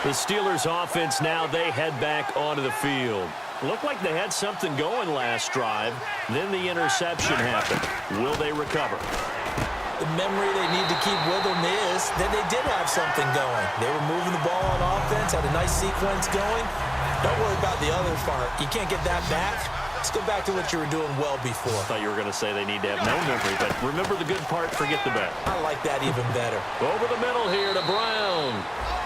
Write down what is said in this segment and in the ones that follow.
The Steelers offense now, they head back onto the field. Looked like they had something going last drive. Then the interception happened. Will they recover? The memory they need to keep with them is that they did have something going. They were moving the ball on offense, had a nice sequence going. Don't worry about the other part. You can't get that back. Let's go back to what you were doing well before. I thought you were going to say they need to have no memory, but remember the good part, forget the bad. I like that even better. Over the middle here to Brown.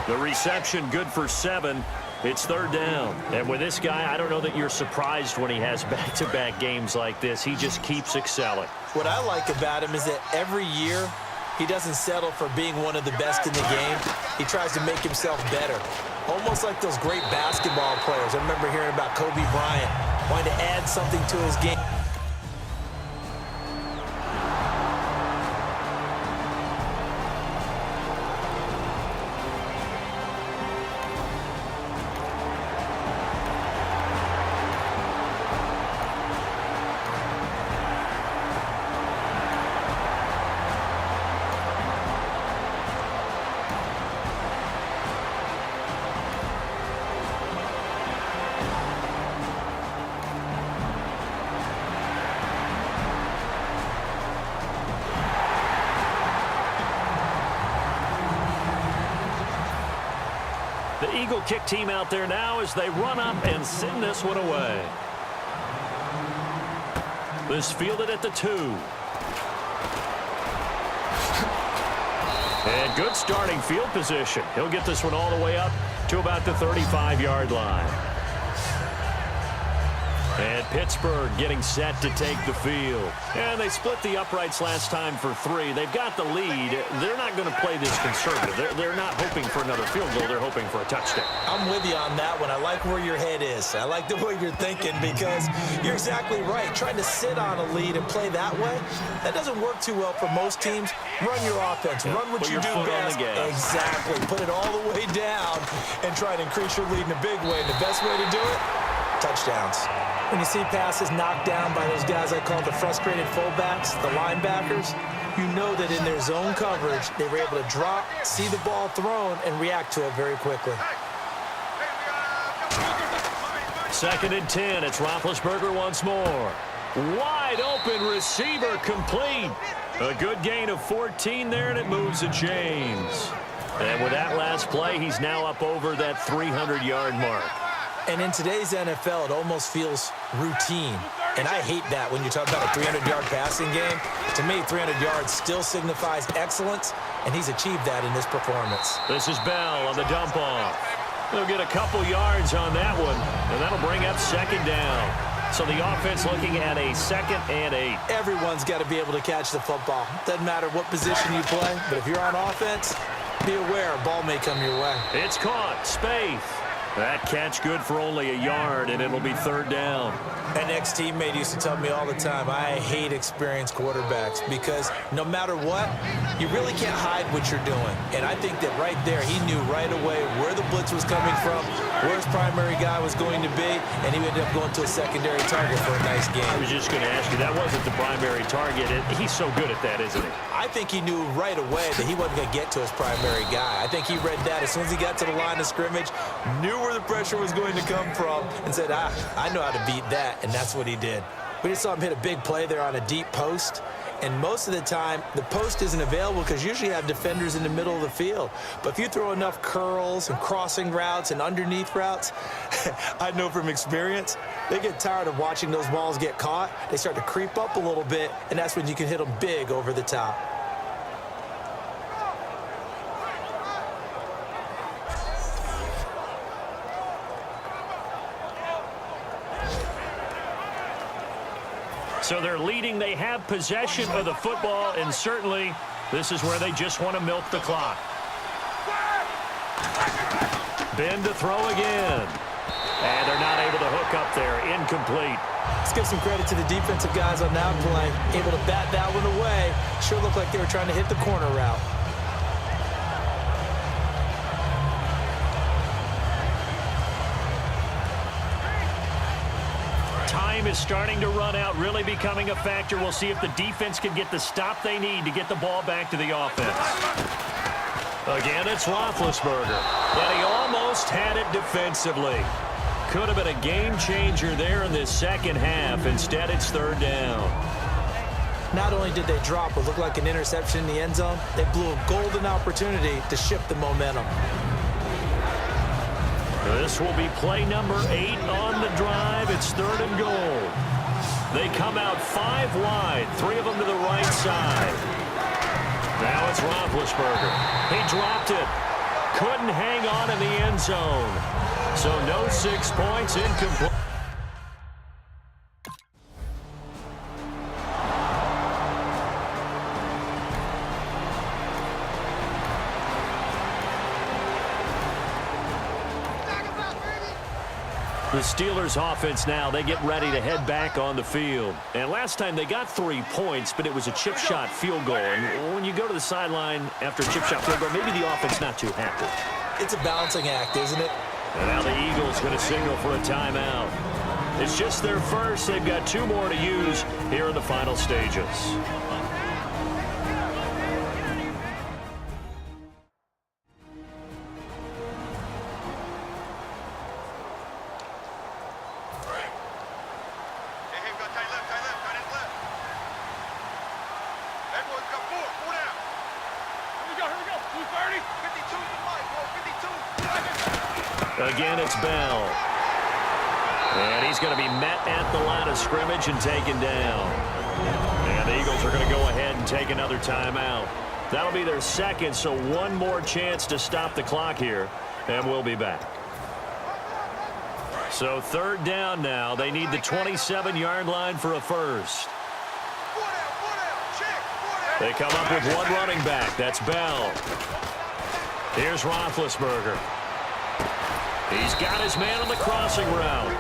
The reception good for 7. It's 3rd down. And with this guy, I don't know that you're surprised when he has back-to-back games like this. He just keeps excelling. What I like about him is that every year he doesn't settle for being one of the best in the game. He tries to make himself better. Almost like those great basketball players. I remember hearing about Kobe Bryant wanting to add something to his game. The Eagle kick team out there now as they run up and send this one away. This fielded at the 2. And good starting field position. He'll get this one all the way up to about the 35-yard line. And Pittsburgh getting set to take the field. And they split the uprights last time for 3. They've got the lead. They're not going to play this conservative. They're not hoping for another field goal. They're hoping for a touchdown. I'm with you on that one. I like where your head is. I like the way you're thinking because you're exactly right. Trying to sit on a lead and play that way, that doesn't work too well for most teams. Run your offense. Run what you do best. Exactly. Put it all the way down and try to increase your lead in a big way. And the best way to do it, touchdowns. When you see passes knocked down by those guys I call the frustrated fullbacks, the linebackers, you know that in their zone coverage, they were able to drop, see the ball thrown, and react to it very quickly. 2nd and 10. It's Roethlisberger once more. Wide open receiver complete. A good gain of 14 there, and it moves the chains. And with that last play, he's now up over that 300-yard mark. And in today's NFL, it almost feels routine. And I hate that when you talk about a 300-yard passing game. To me, 300 yards still signifies excellence, and he's achieved that in this performance. This is Bell on the dump-off. They'll get a couple yards on that one, and that'll bring up 2nd down. So the offense looking at a 2nd and 8. Everyone's got to be able to catch the football. Doesn't matter what position you play, but if you're on offense, be aware a ball may come your way. It's caught. Spaeth. That catch good for only a yard, and it'll be 3rd down. An ex-teammate used to tell me all the time, I hate experienced quarterbacks because no matter what, you really can't hide what you're doing. And I think that right there, he knew right away where the blitz was coming from, where his primary guy was going to be, and he ended up going to a secondary target for a nice game. I was just going to ask you, that wasn't the primary target. He's so good at that, isn't he? I think he knew right away that he wasn't going to get to his primary guy. I think he read that as soon as he got to the line of scrimmage, knew where the pressure was going to come from, and said, I know how to beat that, and that's what he did. We just saw him hit a big play there on a deep post, and most of the time, the post isn't available because usually you have defenders in the middle of the field. But if you throw enough curls and crossing routes and underneath routes, I know from experience, they get tired of watching those balls get caught. They start to creep up a little bit, and that's when you can hit them big over the top. So they're leading. They have possession of the football, and certainly this is where they just want to milk the clock. Ben to throw again. And they're not able to hook up there. Incomplete. Let's give some credit to the defensive guys on that play. Able to bat that one away. Sure looked like they were trying to hit the corner route. Time is starting to run out, really becoming a factor. We'll see if the defense can get the stop they need to get the ball back to the offense. Again, it's Roethlisberger. And he almost had it defensively. Could have been a game changer there in this second half. Instead, it's third down. Not only did they drop what looked like an interception in the end zone, they blew a golden opportunity to shift the momentum. This will be play number 8 on the drive. It's third and goal. They come out 5 wide, 3 of them to the right side. Now it's Roethlisberger. He dropped it. Couldn't hang on in the end zone. So no 6 points, incomplete. The Steelers offense now, they get ready to head back on the field. And last time they got 3 points, but it was a chip shot field goal. And when you go to the sideline after a chip shot field goal, maybe the offense not too happy. It's a balancing act, isn't it? And now the Eagles going to signal for a timeout. It's just their first. They've got 2 more to use here in the final stages. Again, it's Bell. And he's going to be met at the line of scrimmage and taken down. And the Eagles are going to go ahead and take another timeout. That'll be their second, so one more chance to stop the clock here, and we'll be back. So third down now. They need the 27-yard line for a first. They come up with one running back. That's Bell. Here's Roethlisberger. He's got his man on the crossing route.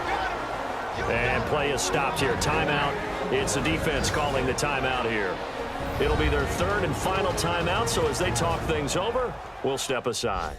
And play is stopped here. Timeout. It's the defense calling the timeout here. It'll be their third and final timeout, so as they talk things over, we'll step aside.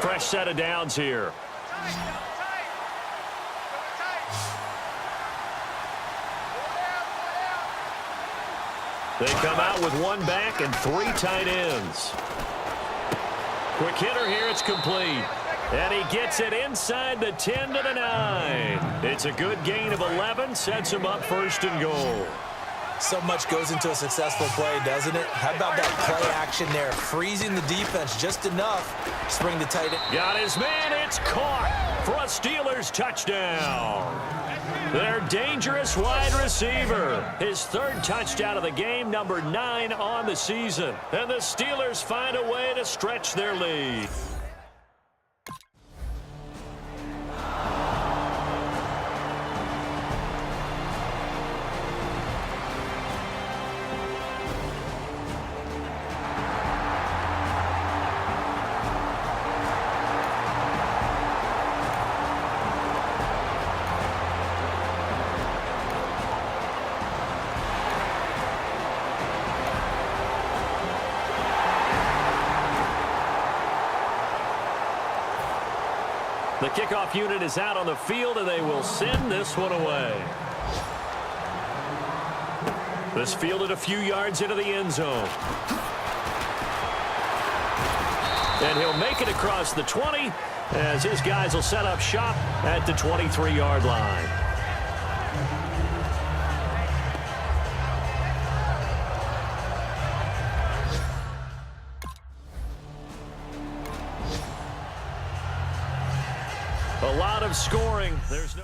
Fresh set of downs here. They come out with one back and 3 tight ends. Quick hitter here, it's complete. And he gets it inside the 10 to the 9. It's a good gain of 11, sets him up first and goal. So much goes into a successful play, doesn't it? How about that play action there? Freezing the defense just enough. Spring the tight end. Got his man. It's caught for a Steelers touchdown. Their dangerous wide receiver. His third touchdown of the game, number 9 on the season. And the Steelers find a way to stretch their lead. The kickoff unit is out on the field, and they will send this one away. This fielded a few yards into the end zone. And he'll make it across the 20 as his guys will set up shop at the 23-yard line. A lot of scoring. There's no